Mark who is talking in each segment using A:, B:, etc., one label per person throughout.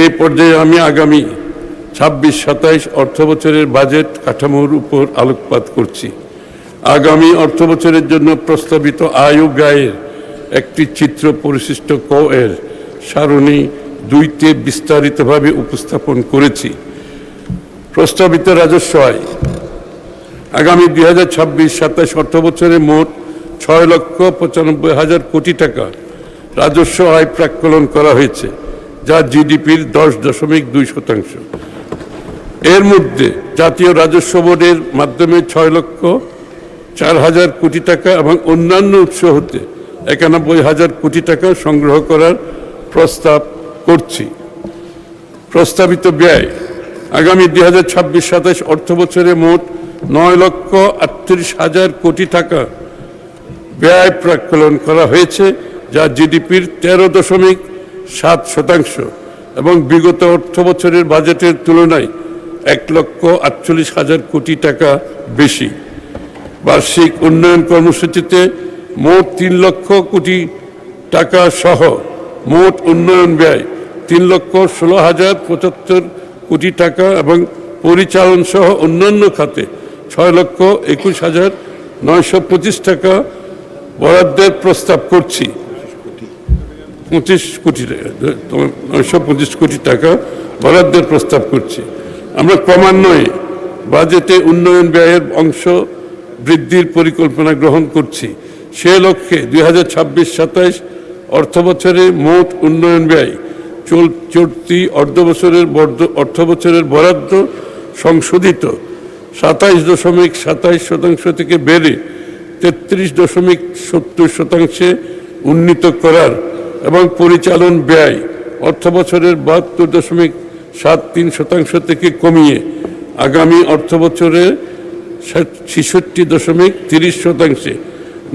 A: এই পর্যায়ে আমি আগামী ২৬-২৭ অর্থবছরের বাজেট কাঠামোর উপর আলোকপাত করছি। আগামী অর্থবছরের জন্য প্রস্তাবিত আয় ও ব্যয়ের একটি চিত্র পরিশিষ্ট ক এর সারণী 2-তে বিস্তারিতভাবে উপস্থাপন করেছি। প্রস্তাবিত রাজস্ব আয় আগামী ২০২৬-২৭ অর্থবছরে মোট ৬,৯৫,০০০ কোটি টাকা রাজস্ব আয় প্রাক্কলন করা হয়েছে, যা জিডিপির 10.2%। এর মধ্যে জাতীয় রাজস্ব বোর্ডের মাধ্যমে ৬,০৪,০০০ কোটি টাকা এবং অন্যান্য উৎস হতে ৯১,০০০ কোটি টাকা সংগ্রহ করার প্রস্তাব করছি। প্রস্তাবিত ব্যয় আগামী ২০২৬-২৭ অর্থবছরে মোট ৯,৩৮,০০০ কোটি টাকা ব্যয় প্রাক্কলন করা হয়েছে, যা জিডিপির 13.7% এবং বিগত অর্থবছরের বাজেটের তুলনায় ১,৪৮,০০০ কোটি টাকা বেশি। বার্ষিক উন্নয়ন কর্মসূচিতে মোট ৩ লক্ষ কোটি টাকা সহ মোট উন্নয়ন ব্যয় ৩,১৬,০৭৫ কোটি টাকা এবং পরিচালন সহ অন্যান্য খাতে ৬,২১,৯২৫ টাকা বরাদ্দের প্রস্তাব করছি। 925 কোটি টাকা বরাদ্দের প্রস্তাব করছি। আমরা ক্রমান্বয়ে বাজেটে উন্নয়ন ব্যয়ের অংশ বৃদ্ধির পরিকল্পনা গ্রহণ করছি। সে লক্ষ্যে ২০২৬-২৭ অর্থবছরে মোট উন্নয়ন ব্যয় চলতি অর্থবছরের বরাদ্দ সংশোধিত ২৭.২৭% থেকে বেড়ে ৩৩.৭০% উন্নীত করার এবং পরিচালন ব্যয় অর্থবছরের ৭২.৭৩% থেকে কমিয়ে আগামী অর্থবছরে ৬৬.৩০%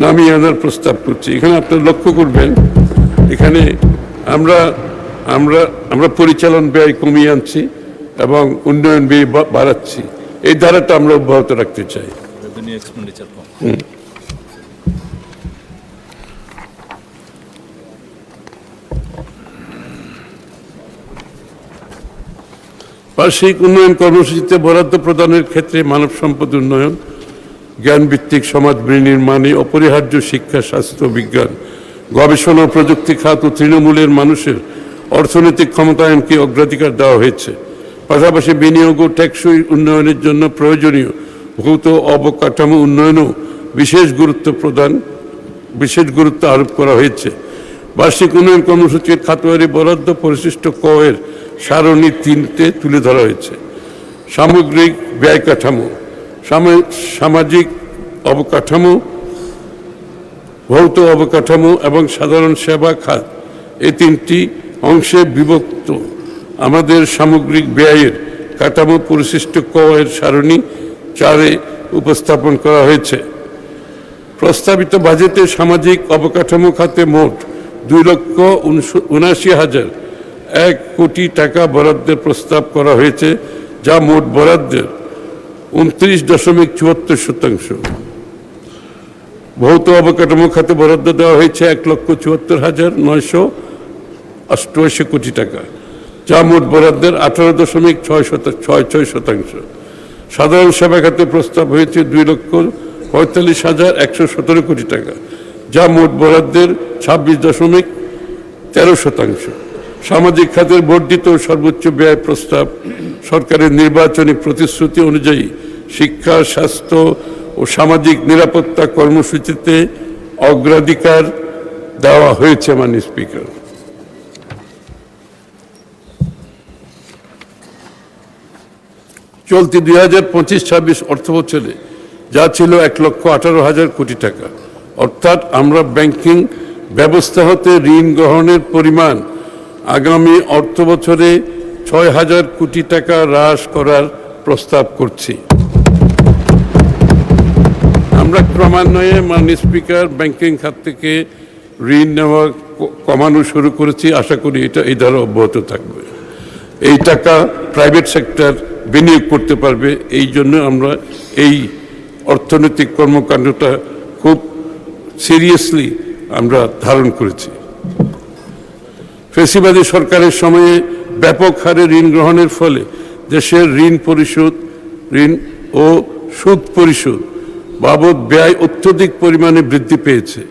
A: নামিয়ে আনার প্রস্তাব করছি। এখানে আপনারা লক্ষ্য করবেন, এখানে আমরা পরিচালন ব্যয় কমিয়ে আনছি এবং উন্নয়ন ব্যয় বাড়াচ্ছি। এই ধারাটা আমরা অব্যাহত রাখতে চাই। বার্ষিক উন্নয়ন কর্মসূচিতে বরাদ্দ প্রদানের ক্ষেত্রে মানব সম্পদ উন্নয়ন, জ্ঞানভিত্তিক সমাজ বিনির্মাণে অপরিহার্য শিক্ষা, স্বাস্থ্য, বিজ্ঞান, গবেষণা ও প্রযুক্তি খাত ও তৃণমূলের মানুষের অর্থনৈতিক ক্ষমতায়নকে অগ্রাধিকার দেওয়া হয়েছে। পাশাপাশি বিনিয়োগ ও টেকসই উন্নয়নের জন্য প্রয়োজনীয় ভৌত অবকাঠামো উন্নয়নও বিশেষ গুরুত্ব আরোপ করা হয়েছে। বার্ষিক উন্নয়ন কর্মসূচির খাতওয়ারি বরাদ্দ পরিশিষ্ট ক এর সারণী 3-তে তুলে ধরা হয়েছে। সামগ্রিক ব্যয় কাঠামো, সামাজিক অবকাঠামো, ভৌত অবকাঠামো এবং সাধারণ সেবা খাত, এই 3টি অংশে বিভক্ত আমাদের সামগ্রিক ব্যয়ের কাঠামো পরিশিষ্ট ক এর সারণী 4-এ উপস্থাপন করা হয়েছে। প্রস্তাবিত বাজেটে সামাজিক অবকাঠামো খাতে মোট 2,79,001 কোটি টাকা বরাদ্দের প্রস্তাব করা হয়েছে, যা মোট বরাদ্দের 29.74%। ভৌত অবকাঠামো খাতে বরাদ্দ দেওয়া হয়েছে 1,74,988 কোটি টাকা, যা মোট বরাদ্দের 18.66%। সাধারণ সেবা খাতে প্রস্তাব হয়েছে 2,45,117 কোটি টাকা, যা মোট বরাদ্দের 26.13%। সামাজিক খাতের বর্ধিত সর্বোচ্চ ব্যয় প্রস্তাব সরকারের নির্বাচনী প্রতিশ্রুতি অনুযায়ী শিক্ষা, স্বাস্থ্য ও সামাজিক নিরাপত্তা কর্মসূচিতে অগ্রাধিকার দেওয়া হয়েছে। মাননীয় স্পিকার, চলতি ২০২৫-২৬ অর্থবছরে যা ছিল 1,18,000 কোটি টাকা, অর্থাৎ আমরা ব্যাংকিং ব্যবস্থা হতে ঋণ গ্রহণের পরিমাণ আগামী অর্থবছরে 6,000 কোটি টাকা হ্রাস করার প্রস্তাব করছি। আমরা ক্রমান্বয়ে মাননীয় স্পিকার ব্যাংকিং খাত থেকে ঋণ নেওয়া কমানো শুরু করেছি। আশা করি এই ধারা অব্যাহত থাকবে। এই টাকা প্রাইভেট সেক্টর বিনিয়োগ করতে পারবে, এই জন্য আমরা এই অর্থনৈতিক কর্মকাণ্ডটা খুব সিরিয়াসলি আমরা ধারণ করেছি। ফ্যাসিবাদী সরকারের সময়ে ব্যাপক হারে ঋণ গ্রহণের ফলে দেশের ঋণ ও সুদ পরিশোধ বাবদ ব্যয় অত্যধিক পরিমাণে বৃদ্ধি পেয়েছে।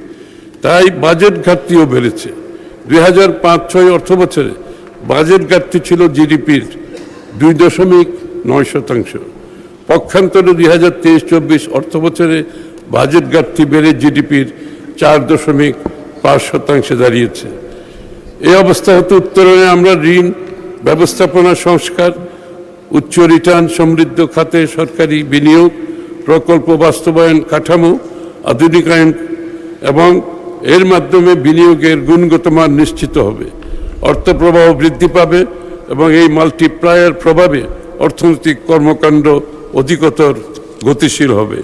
A: তাই বাজেট ঘাটতিও বেড়েছে। 2005-06 অর্থ বছরে বাজেট ঘাটতি ছিল জিডিপির 2.9%। পক্ষান্তরে 2023-24 অর্থ বছরে বাজেট ঘাটতি বেড়ে জিডিপির 4.5% দাঁড়িয়েছে। এই অবস্থা হতে উত্তরণে আমরা ঋণ ব্যবস্থাপনা সংস্কার, উচ্চ রিটার্ন সমৃদ্ধ খাতে সরকারি বিনিয়োগ, প্রকল্প বাস্তবায়ন কাঠামো আধুনিকায়ন এবং এর মাধ্যমে বিনিয়োগের গুণগত মান নিশ্চিত হবে, অর্থ প্রবাহ বৃদ্ধি পাবে এবং এই মাল্টিপ্লায়ার প্রভাবে অর্থনৈতিক কর্মকাণ্ড অধিকতর গতিশীল হবে।